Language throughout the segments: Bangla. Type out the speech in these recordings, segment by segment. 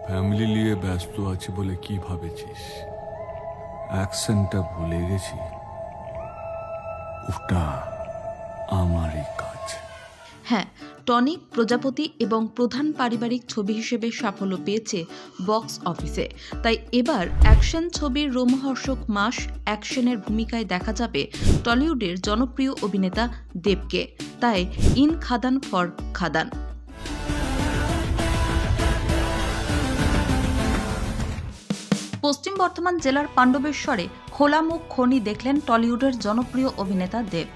ফ্যামিলি নিয়ে ব্যস্ত আছি বলে কি ভাবেছিস? অ্যাকশনটা ভুলে গেছি, ওটা আমারই কাজ। হ্যাঁ, টনিক প্রজাপতি এবং প্রধান পারিবারিক ছবি হিসেবে সাফল্য পেয়েছে বক্স অফিসে। তাই এবার অ্যাকশন ছবির রোমহর্ষক মাস অ্যাকশনের ভূমিকায় দেখা যাবে টলিউডের জনপ্রিয় অভিনেতা দেবকে। তাই ইন খাদান ফর খাদান। পশ্চিম বর্ধমান জেলার পাণ্ডবেশ্বরে খোলামুখ খনি দেখলেন টলিউডের জনপ্রিয় অভিনেতা দেব।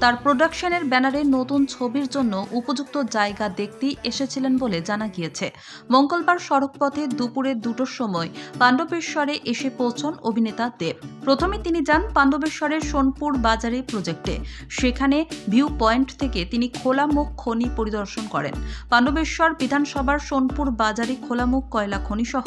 তার প্রোডাকশনের ব্যানারে নতুন ছবির জন্য উপযুক্ত জায়গা দেখতেই এসেছিলেন বলে জানা গিয়েছে। মঙ্গলবার সড়কপথে দুপুরে 2টোর সময় পাণ্ডবেশ্বরে এসে পৌঁছন অভিনেতা দেব। প্রথমে তিনি যান পাণ্ডবেশ্বরের সোনপুর বাজারে প্রজেক্টে। সেখানে ভিউ পয়েন্ট থেকে তিনি খোলামুখ খনি পরিদর্শন করেন। পাণ্ডবেশ্বর বিধানসভার সোনপুর বাজারে খোলামুখ কয়লা খনি সহ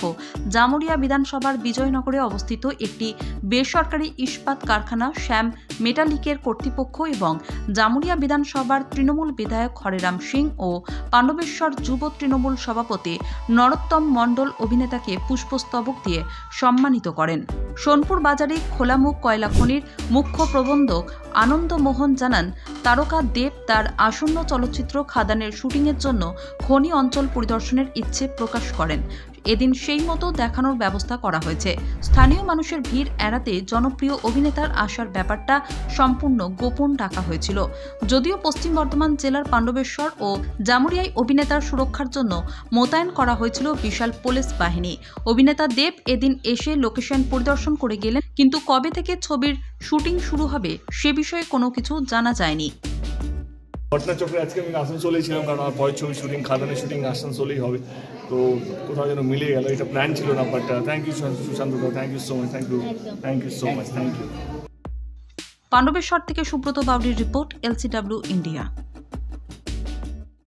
জামুরিয়া বিধানসভার বিজয়নগরে অবস্থিত একটি বেসরকারি ইস্পাত কারখানা শ্যাম মেটালিকের কর্তৃপক্ষ এবং জামুরিয়া বিধানসভার তৃণমূল বিধায়ক হরেরাম সিং ও পাণ্ডবেশ্বর যুব তৃণমূল সভাপতি নরোত্তম মণ্ডল অভিনেতাকে পুষ্পস্তবক দিয়ে সম্মানিত করেন। সোনপুর বাজারে খোলামুখ কয়লা খনির মুখ্য প্রবন্ধক আনন্দমোহন জানান, তারকা দেব তার আসন্ন চলচ্চিত্র খাদানের শুটিংয়ের জন্য খনি অঞ্চল পরিদর্শনের ইচ্ছে প্রকাশ করেন। এদিন সেই মতো দেখানোর ব্যবস্থা করা হয়েছে। স্থানীয় মানুষের ভিড় এড়াতে জনপ্রিয় অভিনেতার আসার ব্যাপারটা সম্পূর্ণ গোপন রাখা হয়েছিল। যদিও পশ্চিম বর্ধমান জেলার পাণ্ডবেশ্বর ও জামুরিয়ায় অভিনেতার সুরক্ষার জন্য মোতায়েন করা হয়েছিল বিশাল পুলিশ বাহিনী। অভিনেতা দেব এদিন এসে লোকেশন পরিদর্শন করে গেলেন, কিন্তু কবে থেকে ছবির শুটিং শুরু হবে সে বিষয়ে কোনো কিছু জানা যায়নি। ঘটনাচক্রে আজকে আমি আসানসোলেই ছিলাম, কারণ আমার পরের ছবি শুটিং খাদানের শুটিং আসানসোলেই হবে। তো কোথাও যেন মিলে গেল, এটা প্ল্যান ছিল না। বাট থ্যাংক ইউ সুশান্ত দা, thank you so much, thank you so much, thank you. Pandabeswar থেকে সুব্রত বাউরির রিপোর্ট, LCW ইন্ডিয়া।